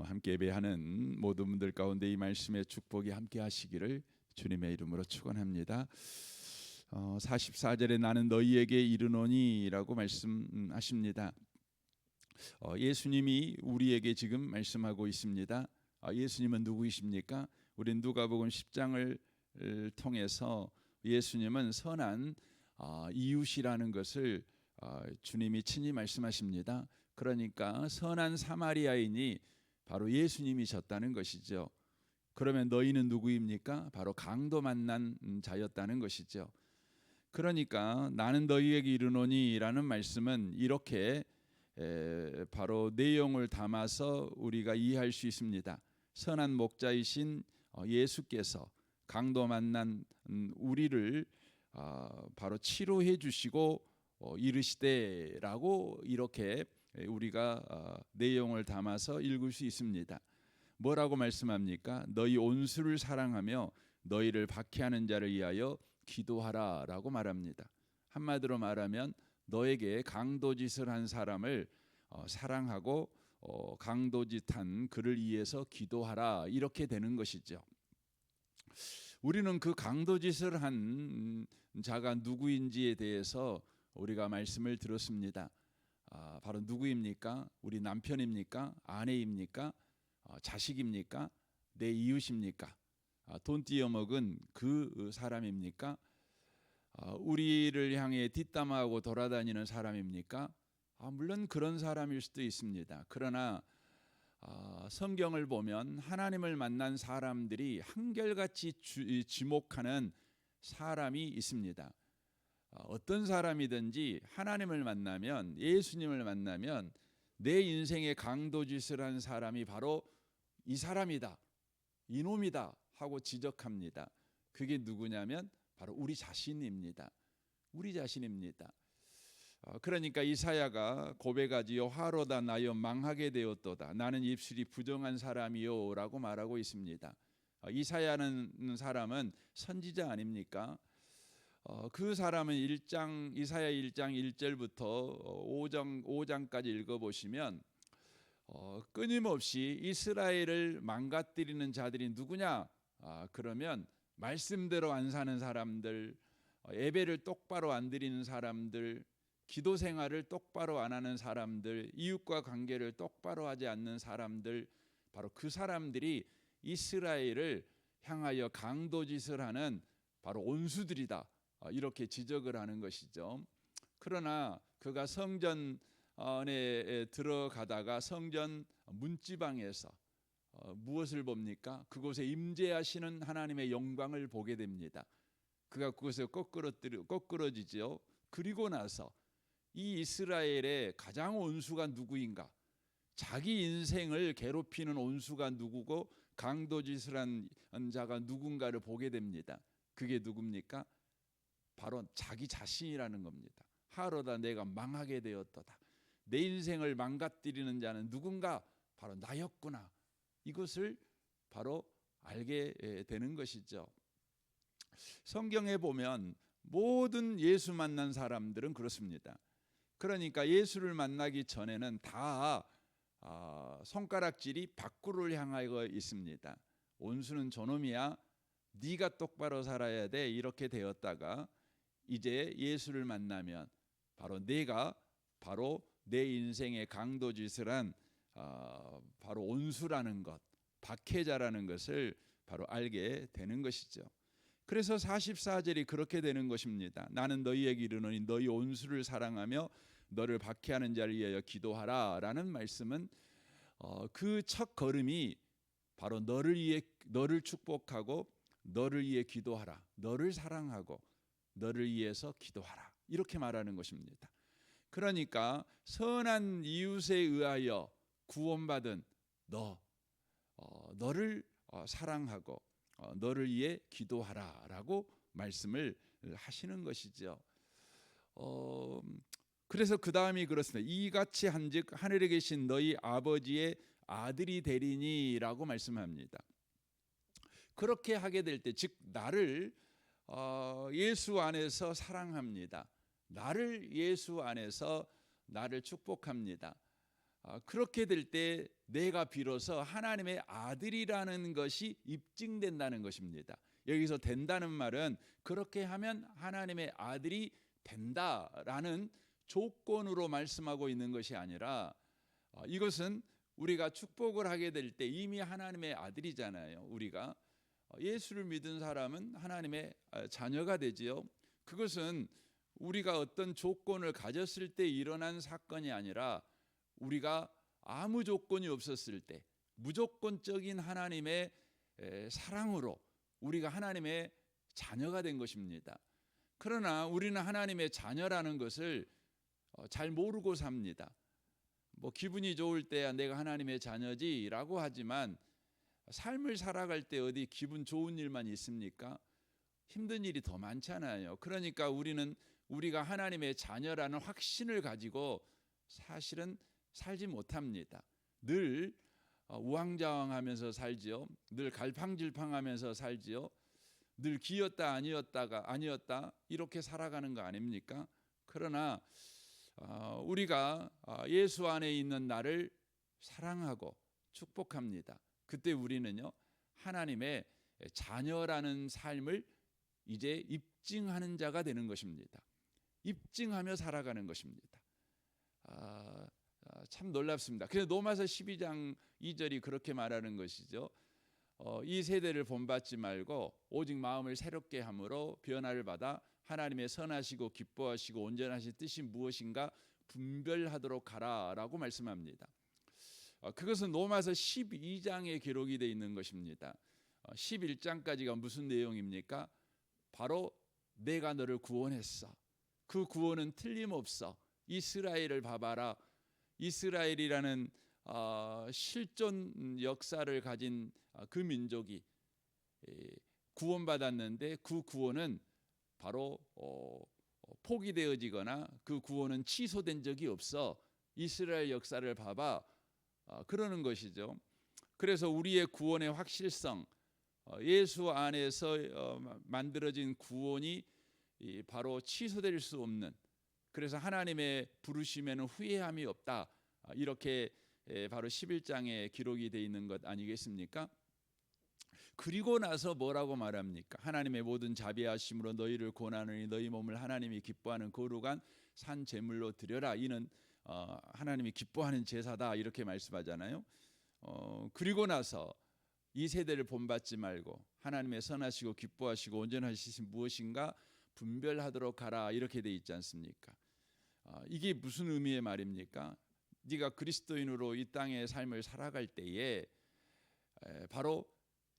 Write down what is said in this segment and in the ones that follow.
함께 예배하는 모든 분들 가운데 이 말씀의 축복이 함께 하시기를 주님의 이름으로 축원합니다. 44절에 나는 너희에게 이르노니 라고 말씀하십니다. 예수님이 우리에게 지금 말씀하고 있습니다. 예수님은 누구이십니까? 우린 누가복음 10장을 통해서 예수님은 선한 이웃이라는 것을 주님이 친히 말씀하십니다. 그러니까 선한 사마리아인이 바로 예수님이셨다는 것이죠. 그러면 너희는 누구입니까? 바로 강도 만난 자였다는 것이죠. 그러니까 나는 너희에게 이르노니 라는 말씀은 이렇게 바로 내용을 담아서 우리가 이해할 수 있습니다. 선한 목자이신 예수께서 강도 만난 우리를 바로 치료해 주시고 이르시되라고 이렇게 우리가 내용을 담아서 읽을 수 있습니다. 뭐라고 말씀합니까? 너희 온수를 사랑하며 너희를 박해하는 자를 위하여 기도하라 라고 말합니다. 한마디로 말하면 너에게 강도짓을 한 사람을 사랑하고 강도짓한 그를 위해서 기도하라 이렇게 되는 것이죠. 우리는 그 강도짓을 한 자가 누구인지에 대해서 우리가 말씀을 들었습니다. 바로 누구입니까? 우리 남편입니까? 아내입니까? 자식입니까? 내 이웃입니까? 돈 띄어먹은 그 사람입니까? 우리를 향해 뒷담화하고 돌아다니는 사람입니까? 물론 그런 사람일 수도 있습니다. 그러나 성경을 보면 하나님을 만난 사람들이 한결같이 지목하는 사람이 있습니다. 어떤 사람이든지 하나님을 만나면, 예수님을 만나면 내 인생에 강도짓을 한 사람이 바로 이 사람이다, 이놈이다 하고 지적합니다. 그게 누구냐면 바로 우리 자신입니다. 우리 자신입니다. 그러니까 이사야가 고백하지요. 화로다 나여 망하게 되었도다. 나는 입술이 부정한 사람이요 라고 말하고 있습니다. 이사야는 사람은 선지자 아닙니까? 그 사람은 이사야 1장 1절부터 5장까지 읽어보시면 끊임없이 이스라엘을 망가뜨리는 자들이 누구냐? 그러면 말씀대로 안 사는 사람들, 예배를 똑바로 안 드리는 사람들, 기도 생활을 똑바로 안 하는 사람들, 이웃과 관계를 똑바로 하지 않는 사람들, 바로 그 사람들이 이스라엘을 향하여 강도짓을 하는 바로 온수들이다, 이렇게 지적을 하는 것이죠. 그러나 그가 성전에 들어가다가 성전 문지방에서 무엇을 봅니까? 그곳에 임재하시는 하나님의 영광을 보게 됩니다. 그가 그곳에 거꾸러지죠. 그리고 나서 이 이스라엘의 가장 온수가 누구인가? 자기 인생을 괴롭히는 온수가 누구고 강도짓을 한 자가 누군가를 보게 됩니다. 그게 누굽니까? 바로 자기 자신이라는 겁니다. 하로다 내가 망하게 되었도다. 내 인생을 망가뜨리는 자는 누군가? 바로 나였구나. 이것을 바로 알게 되는 것이죠. 성경에 보면 모든 예수 만난 사람들은 그렇습니다. 그러니까 예수를 만나기 전에는 다 손가락질이 밖으로 향하여 있습니다. 온수는 저놈이야, 네가 똑바로 살아야 돼, 이렇게 되었다가 이제 예수를 만나면 바로 내가 바로 내 인생의 강도짓을 한 바로 온수라는 것, 박해자라는 것을 바로 알게 되는 것이죠. 그래서 44절이 그렇게 되는 것입니다. 나는 너희에게 이르노니 너희 온수를 사랑하며 너를 박해하는 자를 위하여 기도하라 라는 말씀은 그 첫 걸음이 바로 너를 축복하고 너를 위해 기도하라, 너를 사랑하고 너를 위해서 기도하라, 이렇게 말하는 것입니다. 그러니까 선한 이웃에 의하여 구원받은 너를 사랑하고 너를 위해 기도하라라고 말씀을 하시는 것이죠. 그래서 그 다음이 그렇습니다. 이같이 한즉 하늘에 계신 너희 아버지의 아들이 되리니라고 말씀합니다. 그렇게 하게 될 때, 즉 나를 예수 안에서 사랑합니다. 나를 예수 안에서 나를 축복합니다. 그렇게 될 때 내가 비로소 하나님의 아들이라는 것이 입증된다는 것입니다. 여기서 된다는 말은 그렇게 하면 하나님의 아들이 된다라는 조건으로 말씀하고 있는 것이 아니라 이것은 우리가 축복을 하게 될 때 이미 하나님의 아들이잖아요. 우리가 예수를 믿은 사람은 하나님의 자녀가 되지요. 그것은 우리가 어떤 조건을 가졌을 때 일어난 사건이 아니라 우리가 아무 조건이 없었을 때 무조건적인 하나님의 사랑으로 우리가 하나님의 자녀가 된 것입니다. 그러나 우리는 하나님의 자녀라는 것을 잘 모르고 삽니다. 뭐 기분이 좋을 때야 내가 하나님의 자녀지라고 하지만 삶을 살아갈 때 어디 기분 좋은 일만 있습니까? 힘든 일이 더 많잖아요. 그러니까 우리는 우리가 하나님의 자녀라는 확신을 가지고 사실은 살지 못합니다. 늘 우왕좌왕하면서 살지요. 늘 갈팡질팡하면서 살지요. 늘 기였다 아니었다 이렇게 살아가는 거 아닙니까? 그러나 우리가 예수 안에 있는 나를 사랑하고 축복합니다. 그때 우리는요 하나님의 자녀라는 삶을 이제 입증하는 자가 되는 것입니다. 입증하며 살아가는 것입니다. 참 놀랍습니다. 그래서 로마서 12장 2절이 그렇게 말하는 것이죠. 이 세대를 본받지 말고 오직 마음을 새롭게 함으로 변화를 받아 하나님의 선하시고 기뻐하시고 온전하신 뜻이 무엇인가 분별하도록 하라라고 말씀합니다. 그것은 로마서 12장에 기록이 되어 있는 것입니다. 11장까지가 무슨 내용입니까? 바로 내가 너를 구원했어. 그 구원은 틀림없어. 이스라엘을 봐봐라. 이스라엘이라는 실존 역사를 가진 그 민족이 구원받았는데 그 구원은 바로 포기되어지거나 그 구원은 취소된 적이 없어. 이스라엘 역사를 봐봐. 그러는 것이죠. 그래서 우리의 구원의 확실성, 예수 안에서 만들어진 구원이 바로 취소될 수 없는, 그래서 하나님의 부르심에는 후회함이 없다. 이렇게 바로 11장에 기록이 되어 있는 것 아니겠습니까? 그리고 나서 뭐라고 말합니까? 하나님의 모든 자비하심으로 너희를 권하느니 너희 몸을 하나님이 기뻐하는 거룩한 산 제물로 드려라. 이는 하나님이 기뻐하는 제사다. 이렇게 말씀하잖아요. 그리고 나서 이 세대를 본받지 말고 하나님의 선하시고 기뻐하시고 온전하신 무엇인가 분별하도록 하라. 이렇게 돼 있지 않습니까? 이게 무슨 의미의 말입니까? 네가 그리스도인으로 이 땅의 삶을 살아갈 때에 바로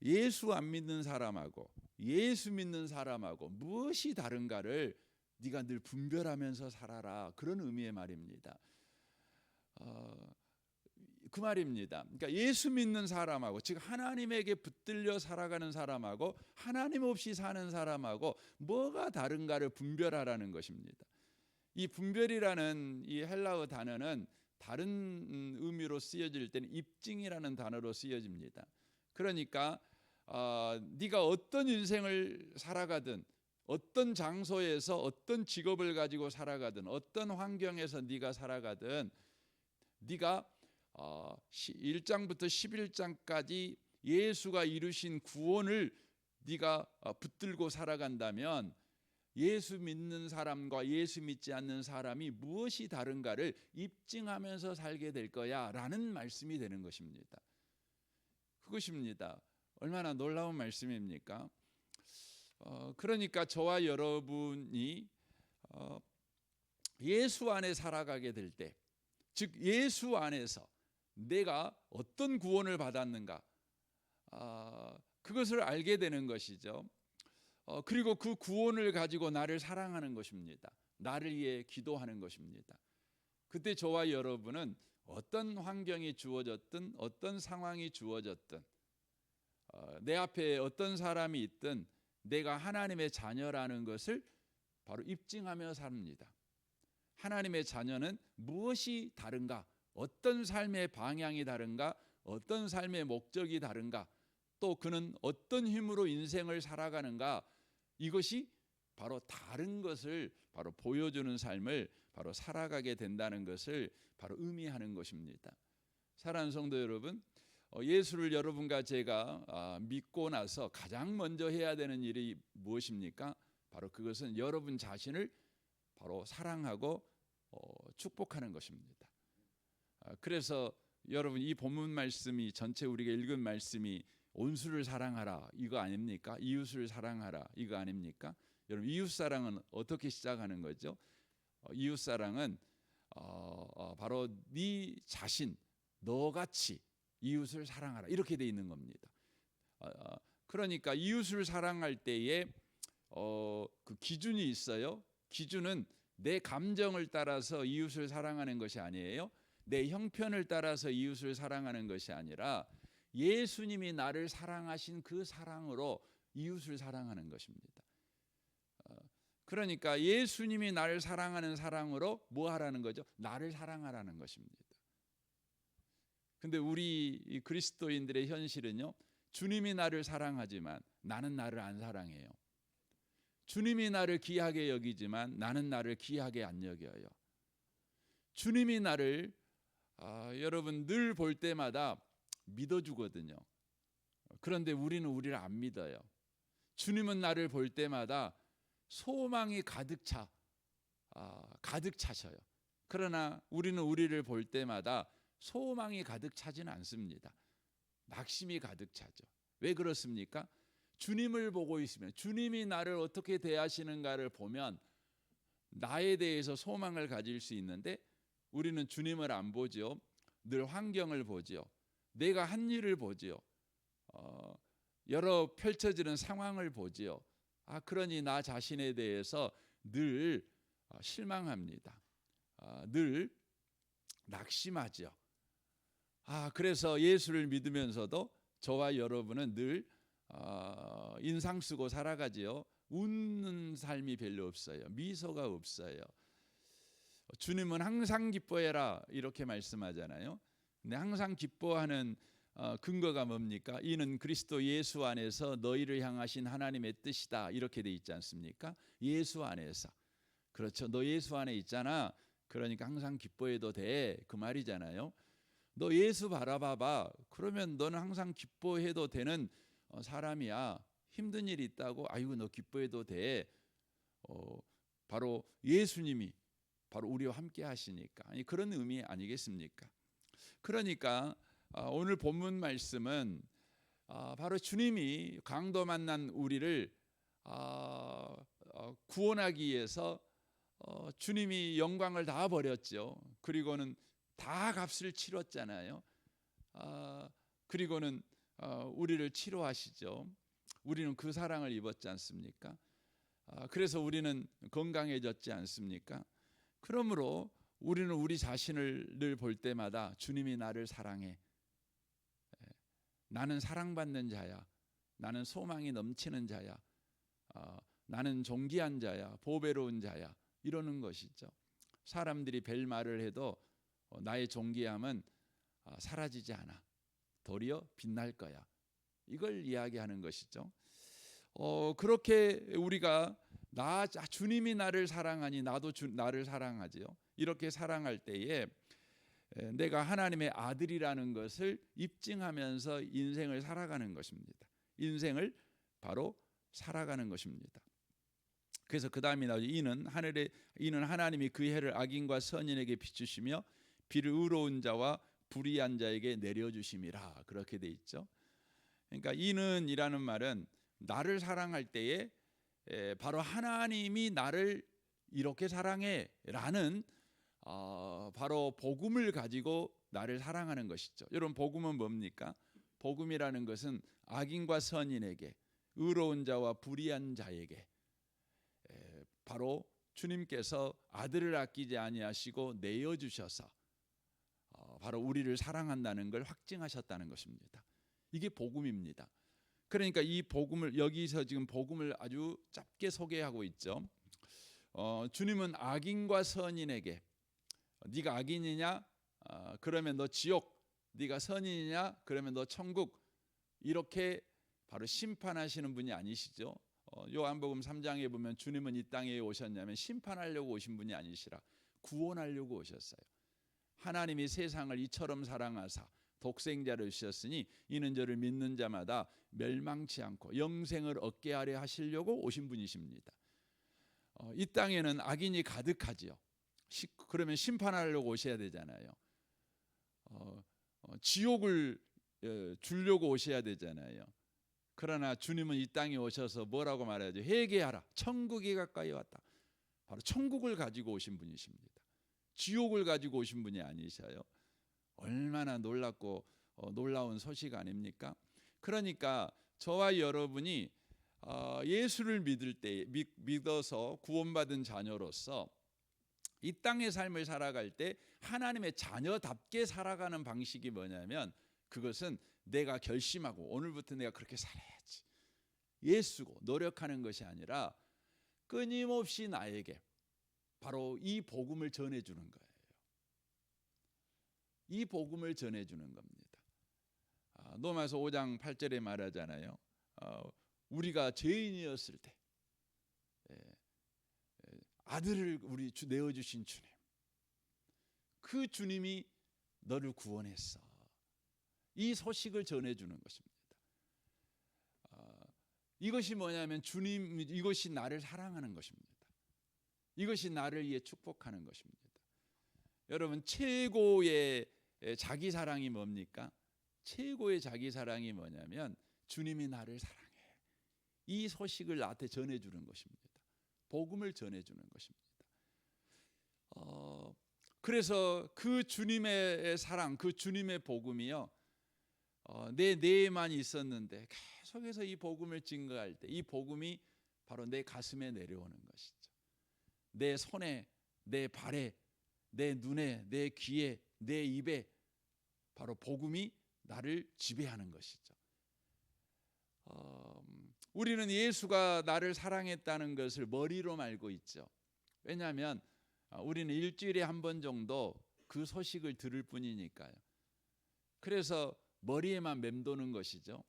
예수 안 믿는 사람하고 예수 믿는 사람하고 무엇이 다른가를 네가 늘 분별하면서 살아라. 그런 의미의 말입니다. 그 말입니다. 그러니까 예수 믿는 사람하고, 즉 하나님에게 붙들려 살아가는 사람하고 하나님 없이 사는 사람하고 뭐가 다른가를 분별하라는 것입니다. 이 분별이라는 이 헬라어 단어는 다른 의미로 쓰여질 때는 입증이라는 단어로 쓰여집니다. 그러니까 네가 어떤 인생을 살아가든, 어떤 장소에서 어떤 직업을 가지고 살아가든, 어떤 환경에서 네가 살아가든, 네가 1장부터 11장까지 예수가 이루신 구원을 네가 붙들고 살아간다면 예수 믿는 사람과 예수 믿지 않는 사람이 무엇이 다른가를 입증하면서 살게 될 거야 라는 말씀이 되는 것입니다. 그것입니다. 얼마나 놀라운 말씀입니까? 그러니까 저와 여러분이 예수 안에 살아가게 될 때, 즉 예수 안에서 내가 어떤 구원을 받았는가, 그것을 알게 되는 것이죠. 그리고 그 구원을 가지고 나를 사랑하는 것입니다. 나를 위해 기도하는 것입니다. 그때 저와 여러분은 어떤 환경이 주어졌든 어떤 상황이 주어졌든 내 앞에 어떤 사람이 있든 내가 하나님의 자녀라는 것을 바로 입증하며 삽니다. 하나님의 자녀는 무엇이 다른가? 어떤 삶의 방향이 다른가? 어떤 삶의 목적이 다른가? 또 그는 어떤 힘으로 인생을 살아가는가? 이것이 바로 다른 것을 바로 보여주는 삶을 바로 살아가게 된다는 것을 바로 의미하는 것입니다. 사랑하는 성도 여러분, 예수를 여러분과 제가 믿고 나서 가장 먼저 해야 되는 일이 무엇입니까? 바로 그것은 여러분 자신을 바로 사랑하고 축복하는 것입니다. 그래서 여러분 이 본문 말씀이 전체 우리가 읽은 말씀이 온수를 사랑하라 이거 아닙니까? 이웃을 사랑하라 이거 아닙니까? 여러분 이웃 사랑은 어떻게 시작하는 거죠? 이웃 사랑은 바로 네 자신 너같이 이웃을 사랑하라 이렇게 돼 있는 겁니다. 그러니까 이웃을 사랑할 때에 그 기준이 있어요. 기준은 내 감정을 따라서 이웃을 사랑하는 것이 아니에요. 내 형편을 따라서 이웃을 사랑하는 것이 아니라 예수님이 나를 사랑하신 그 사랑으로 이웃을 사랑하는 것입니다. 그러니까 예수님이 나를 사랑하는 사랑으로 뭐 하라는 거죠? 나를 사랑하라는 것입니다. 근데 우리 그리스도인들의 현실은요, 주님이 나를 사랑하지만 나는 나를 안 사랑해요. 주님이 나를 귀하게 여기지만 나는 나를 귀하게 안 여겨요. 주님이 나를 여러분 늘 볼 때마다 믿어주거든요. 그런데 우리는 우리를 안 믿어요. 주님은 나를 볼 때마다 소망이 가득 차셔요. 그러나 우리는 우리를 볼 때마다 소망이 가득 차지는 않습니다. 낙심이 가득 차죠. 왜 그렇습니까? 주님을 보고 있으면 주님이 나를 어떻게 대하시는가를 보면 나에 대해서 소망을 가질 수 있는데 우리는 주님을 안 보죠. 늘 환경을 보죠. 내가 한 일을 보죠. 여러 펼쳐지는 상황을 보죠. 그러니 나 자신에 대해서 늘 실망합니다. 늘 낙심하죠. 그래서 예수를 믿으면서도 저와 여러분은 늘 인상 쓰고 살아가지요. 웃는 삶이 별로 없어요. 미소가 없어요. 주님은 항상 기뻐해라 이렇게 말씀하잖아요. 근데 항상 기뻐하는 근거가 뭡니까? 이는 그리스도 예수 안에서 너희를 향하신 하나님의 뜻이다 이렇게 돼 있지 않습니까? 예수 안에서. 그렇죠. 너 예수 안에 있잖아. 그러니까 항상 기뻐해도 돼 그 말이잖아요. 너 예수 바라봐봐. 그러면 너는 항상 기뻐해도 되는 사람이야. 힘든 일이 있다고 아이고 너 기뻐해도 돼. 바로 예수님이 바로 우리와 함께 하시니까 그런 의미 아니겠습니까? 그러니까 오늘 본문 말씀은 바로 주님이 강도 만난 우리를 구원하기 위해서 주님이 영광을 다 버렸죠. 그리고는 다 값을 치렀잖아요. 그리고는 우리를 치료하시죠. 우리는 그 사랑을 입었지 않습니까? 그래서 우리는 건강해졌지 않습니까? 그러므로 우리는 우리 자신을 늘 볼 때마다 주님이 나를 사랑해. 나는 사랑받는 자야. 나는 소망이 넘치는 자야. 나는 존귀한 자야. 보배로운 자야. 이러는 것이죠. 사람들이 별 말을 해도 나의 존귀함은 사라지지 않아. 도리어 빛날 거야. 이걸 이야기하는 것이죠. 그렇게 우리가 주님이 나를 사랑하니 나도 나를 사랑하지요. 이렇게 사랑할 때에 내가 하나님의 아들이라는 것을 입증하면서 인생을 살아가는 것입니다. 인생을 바로 살아가는 것입니다. 그래서 그 다음이 나오죠. 이는 하나님이 그 해를 악인과 선인에게 비추시며 비를 의로운 자와 불의한 자에게 내려주심이라 그렇게 돼 있죠. 그러니까 이는이라는 말은 나를 사랑할 때에 바로 하나님이 나를 이렇게 사랑해라는 바로 복음을 가지고 나를 사랑하는 것이죠. 여러분 복음은 뭡니까? 복음이라는 것은 악인과 선인에게 의로운 자와 불의한 자에게 바로 주님께서 아들을 아끼지 아니하시고 내어 주셔서 바로 우리를 사랑한다는 걸 확증하셨다는 것입니다. 이게 복음입니다. 그러니까 이 복음을 여기서 지금 복음을 아주 짧게 소개하고 있죠. 주님은 악인과 선인에게 네가 악인이냐? 그러면 너 지옥. 네가 선인이냐? 그러면 너 천국. 이렇게 바로 심판하시는 분이 아니시죠. 요한복음 3장에 보면 주님은 이 땅에 오셨냐면 심판하려고 오신 분이 아니시라 구원하려고 오셨어요. 하나님이 세상을 이처럼 사랑하사 독생자를 주셨으니 이는 저를 믿는 자마다 멸망치 않고 영생을 얻게 하려 하시려고 오신 분이십니다. 이 땅에는 악인이 가득하지요. 그러면 심판하려고 오셔야 되잖아요. 지옥을 주려고 오셔야 되잖아요. 그러나 주님은 이 땅에 오셔서 뭐라고 말하죠? 회개하라. 천국이 가까이 왔다. 바로 천국을 가지고 오신 분이십니다. 지옥을 가지고 오신 분이 아니셔요. 얼마나 놀랍고 놀라운 소식 아닙니까? 그러니까 저와 여러분이 예수를 믿을 때 믿어서 구원받은 자녀로서 이 땅의 삶을 살아갈 때 하나님의 자녀답게 살아가는 방식이 뭐냐면 그것은 내가 결심하고 오늘부터 내가 그렇게 살아야지 애쓰고 노력하는 것이 아니라 끊임없이 나에게 바로 이 복음을 전해주는 거예요. 이 복음을 전해주는 겁니다. 로마서 5장 8절에 말하잖아요. 우리가 죄인이었을 때 아들을 우리 내어주신 주님, 그 주님이 너를 구원했어. 이 소식을 전해주는 것입니다. 이것이 뭐냐면 주님, 이것이 나를 사랑하는 것입니다. 이것이 나를 위해 축복하는 것입니다. 여러분, 최고의 자기 사랑이 뭡니까? 최고의 자기 사랑이 뭐냐면 주님이 나를 사랑해. 이 소식을 나한테 전해주는 것입니다. 복음을 전해주는 것입니다. 그래서 그 주님의 사랑, 그 주님의 복음이요, 내 뇌에만 있었는데 계속해서 이 복음을 증거할 때 이 복음이 바로 내 가슴에 내려오는 것이죠. 내 손에, 내 발에, 내 눈에, 내 귀에, 내 입에 바로 복음이 나를 지배하는 것이죠. 우리는 예수가 나를 사랑했다는 것을 머리로 알고 있죠. 왜냐하면 우리는 일주일에 한 번 정도 그 소식을 들을 뿐이니까요. 그래서 머리에만 맴도는 것이죠.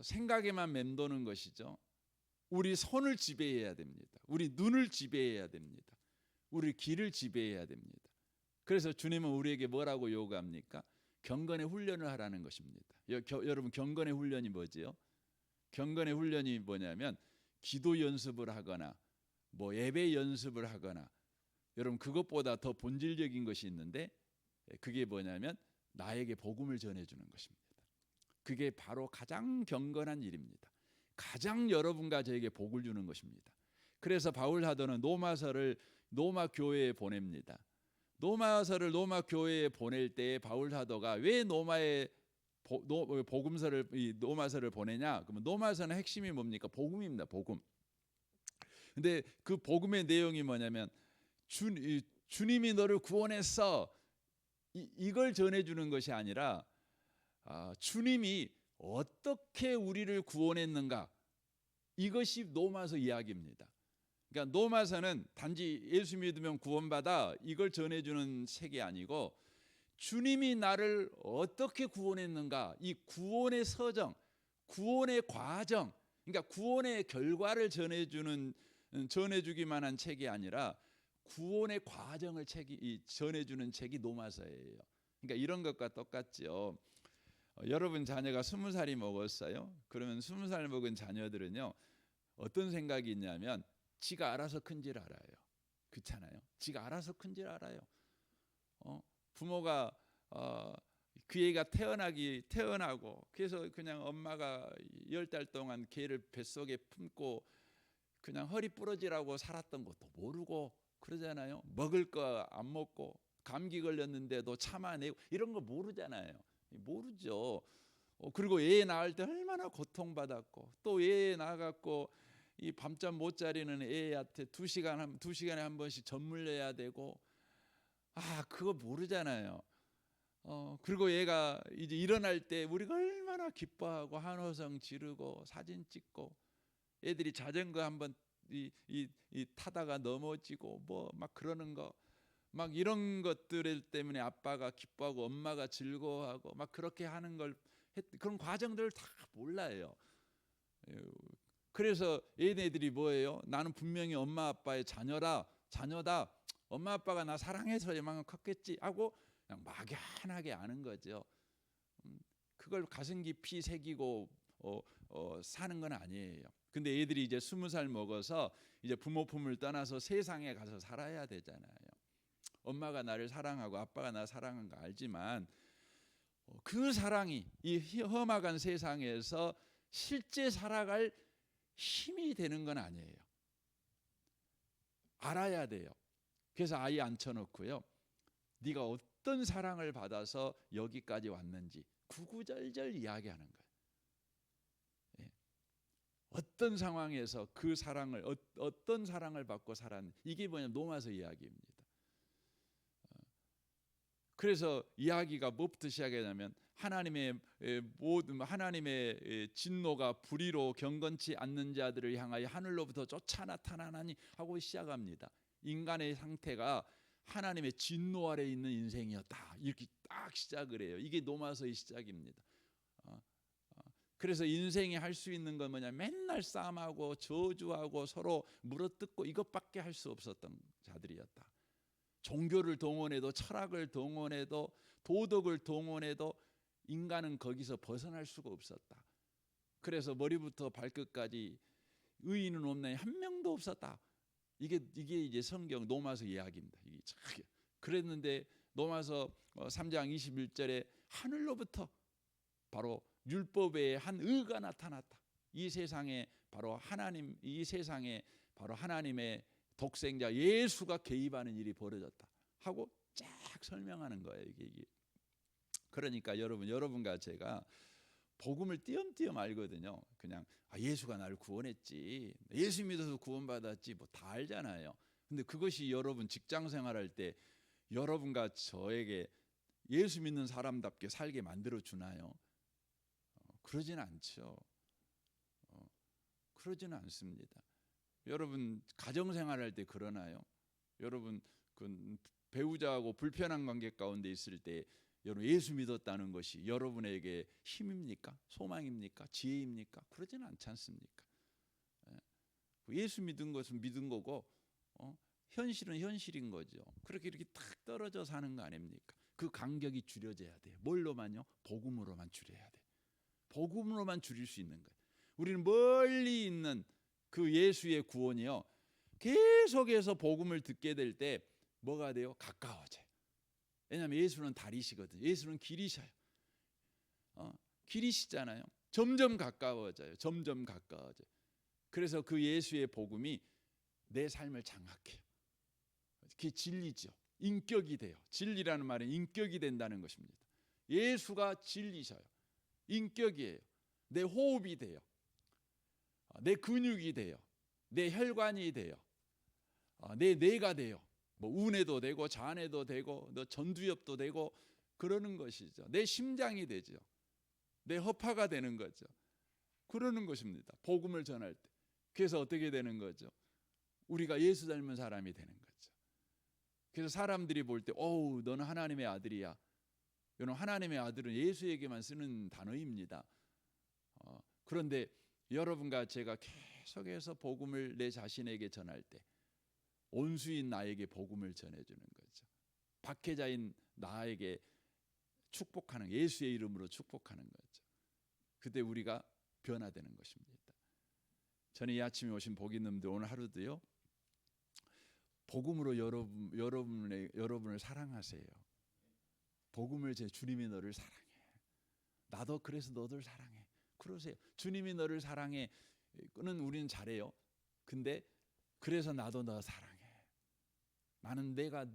생각에만 맴도는 것이죠. 우리 손을 지배해야 됩니다. 우리 눈을 지배해야 됩니다. 우리 귀를 지배해야 됩니다. 그래서 주님은 우리에게 뭐라고 요구합니까? 경건의 훈련을 하라는 것입니다. 여러분, 경건의 훈련이 뭐지요? 경건의 훈련이 뭐냐면 기도 연습을 하거나 뭐 예배 연습을 하거나, 여러분 그것보다 더 본질적인 것이 있는데 그게 뭐냐면 나에게 복음을 전해주는 것입니다. 그게 바로 가장 경건한 일입니다. 가장 여러분과 저에게 복을 주는 것입니다. 그래서 바울 사도는 로마서를 로마 교회에 보냅니다. 로마서를 로마 교회에 보낼 때 바울 사도가 왜 복음서를 로마서를 보내냐? 그러면 로마서는 핵심이 뭡니까? 복음입니다. 복음. 근데 그 복음의 내용이 뭐냐면 주님이 너를 구원했어. 이걸 전해주는 것이 아니라 주님이 어떻게 우리를 구원했는가, 이것이 로마서 이야기입니다. 그러니까 로마서는 단지 예수 믿으면 구원받아 이걸 전해주는 책이 아니고 주님이 나를 어떻게 구원했는가, 이 구원의 서정, 구원의 과정, 그러니까 구원의 결과를 전해주기만 한 책이 아니라 구원의 과정을 전해주는 책이 로마서예요. 그러니까 이런 것과 똑같죠. 여러분 자녀가 20살이 먹었어요. 그러면 20살 먹은 자녀들은요, 어떤 생각이 있냐면 지가 알아서 큰 줄 알아요. 그렇잖아요. 지가 알아서 큰 줄 알아요. 부모가 그 애가 태어나고 그래서 그냥 엄마가 10달 동안 걔를 뱃속에 품고 그냥 허리 부러지라고 살았던 것도 모르고 그러잖아요. 먹을 거 안 먹고 감기 걸렸는데도 참아내고 이런 거 모르잖아요. 모르죠. 그리고 애 낳을 때 얼마나 고통받았고, 또 애 낳아갖고 이 밤잠 못 자리는 애한테 2시간에 한 번씩 젖 물려야 되고, 그거 모르잖아요. 그리고 얘가 이제 일어날 때 우리가 얼마나 기뻐하고 한호성 지르고 사진 찍고, 애들이 자전거 한번 타다가 넘어지고 뭐 막 그러는 거, 막 이런 것들 때문에 아빠가 기뻐하고 엄마가 즐거워하고 막 그렇게 하는 그런 과정들을 다 몰라요. 그래서 얘네들이 뭐예요? 나는 분명히 엄마 아빠의 자녀라. 자녀다. 엄마 아빠가 나 사랑해서 이만큼 컸겠지 하고 그냥 막연하게 아는 거죠. 그걸 가슴 깊이 새기고 사는 건 아니에요. 근데 애들이 이제 20살 먹어서 이제 부모 품을 떠나서 세상에 가서 살아야 되잖아요. 엄마가 나를 사랑하고 아빠가 나 사랑한 거 알지만 그 사랑이 이 험악한 세상에서 실제 살아갈 힘이 되는 건 아니에요. 알아야 돼요. 그래서 아이 앉혀놓고요. 네가 어떤 사랑을 받아서 여기까지 왔는지 구구절절 이야기하는 거예요. 예. 어떤 상황에서 그 사랑을 어떤 사랑을 받고 살았는지 이게 뭐냐면 노마서 이야기입니다. 그래서 이야기가 뭐부터 시작하냐면 하나님의 진노가 불의로 경건치 않는 자들을 향하여 하늘로부터 쫓아 나타나니 하고 시작합니다. 인간의 상태가 하나님의 진노 아래 있는 인생이었다. 이렇게 딱 시작을 해요. 이게 노마서의 시작입니다. 그래서 인생이 할 수 있는 건 뭐냐? 맨날 싸움하고 저주하고 서로 물어뜯고 이것밖에 할 수 없었던 자들이었다. 종교를 동원해도 철학을 동원해도 도덕을 동원해도 인간은 거기서 벗어날 수가 없었다. 그래서 머리부터 발끝까지 의인은 없네 한 명도 없었다. 이게 이제 성경 노마서 이야기입니다. 이게 그랬는데 노마서 3장 21절에 하늘로부터 바로 율법의 한 의가 나타났다. 이 세상에 바로 하나님의 독생자 예수가 개입하는 일이 벌어졌다 하고 쫙 설명하는 거예요. 이게. 그러니까 여러분과 제가 복음을 띄엄띄엄 알거든요. 그냥 예수가 나를 구원했지, 예수 믿어서 구원받았지 뭐 다 알잖아요. 근데 그것이 여러분 직장 생활할 때 여러분과 저에게 예수 믿는 사람답게 살게 만들어 주나요? 그러지는 않죠. 그러지는 않습니다. 여러분 가정 생활할 때 그러나요? 여러분 그 배우자하고 불편한 관계 가운데 있을 때 여러분 예수 믿었다는 것이 여러분에게 힘입니까? 소망입니까? 지혜입니까? 그러지는 않지 않습니까? 예수 믿은 것은 믿은 거고 현실은 현실인 거죠. 그렇게 이렇게 탁 떨어져 사는 거 아닙니까? 그 간격이 줄여져야 돼요. 뭘로만요? 복음으로만 줄여야 돼. 복음으로만 줄일 수 있는 거예요. 우리는 멀리 있는 그 예수의 구원이요. 계속해서 복음을 듣게 될 때 뭐가 돼요? 가까워져요. 왜냐하면 예수는 다리시거든요. 예수는 길이셔요. 길이시잖아요. 점점 가까워져요. 점점 가까워져요. 그래서 그 예수의 복음이 내 삶을 장악해요. 그게 진리죠. 인격이 돼요. 진리라는 말은 인격이 된다는 것입니다. 예수가 진리셔요. 인격이에요. 내 호흡이 돼요. 내 근육이 돼요. 내 혈관이 돼요. 내 뇌가 돼요. 뭐 운해도 되고 잔해도 되고 너 전두엽도 되고 그러는 것이죠. 내 심장이 되죠. 내 허파가 되는 거죠. 그러는 것입니다. 복음을 전할 때. 그래서 어떻게 되는 거죠? 우리가 예수 닮은 사람이 되는 거죠. 그래서 사람들이 볼 때 너는 하나님의 아들이야. 여러분 하나님의 아들은 예수에게만 쓰는 단어입니다. 그런데 여러분과 제가 계속해서 복음을 내 자신에게 전할 때 온수인 나에게 복음을 전해주는 거죠. 박해자인 나에게 축복하는 예수의 이름으로 축복하는 거죠. 그때 우리가 변화되는 것입니다. 저는 이 아침에 오신 복인님들 오늘 하루도요. 복음으로 여러분을 사랑하세요. 복음을 제 주님이 너를 사랑해. 나도 그래서 너를 사랑해. 그러세요. 주님이 너를 사랑해. 그는 우리는 잘해요. 근데 그래서 나도 너 사랑해. 나는 네가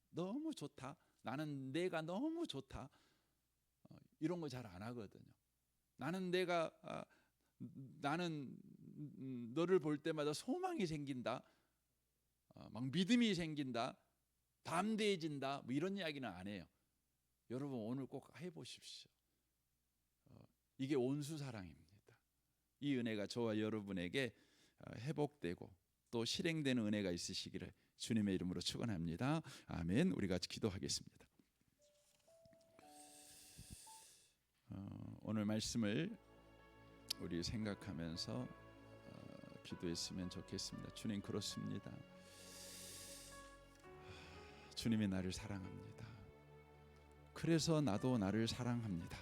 너무 좋다. 나는 내가 너무 좋다. 이런 거 잘 안 하거든요. 나는 너를 볼 때마다 소망이 생긴다. 막 믿음이 생긴다. 담대해진다. 뭐 이런 이야기는 안 해요. 여러분 오늘 꼭 해보십시오. 이게 온수 사랑입니다. 이 은혜가 저와 여러분에게 회복되고 또 실행되는 은혜가 있으시기를 주님의 이름으로 축원합니다. 아멘. 우리 같이 기도하겠습니다. 오늘 말씀을 우리 생각하면서 기도했으면 좋겠습니다. 주님 그렇습니다. 주님이 나를 사랑합니다. 그래서 나도 나를 사랑합니다.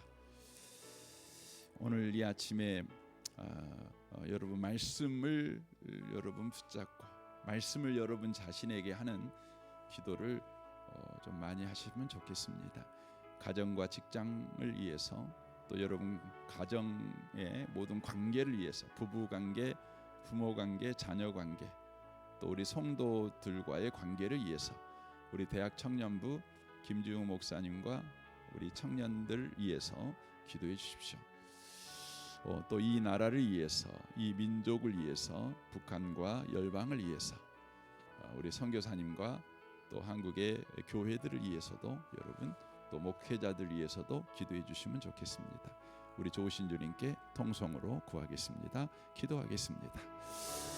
오늘 이 아침에 여러분 말씀을 여러분 붙잡고 말씀을 여러분 자신에게 하는 기도를 좀 많이 하시면 좋겠습니다. 가정과 직장을 위해서, 또 여러분 가정의 모든 관계를 위해서, 부부 관계, 부모 관계, 자녀 관계, 또 우리 성도들과의 관계를 위해서, 우리 대학 청년부 김주용 목사님과 우리 청년들 위해서 기도해 주십시오. 또 이 나라를 위해서, 이 민족을 위해서, 북한과 열방을 위해서, 우리 선교사님과 또 한국의 교회들을 위해서도, 여러분 또 목회자들 위해서도 기도해 주시면 좋겠습니다. 우리 좋으신 주님께 통성으로 구하겠습니다. 기도하겠습니다.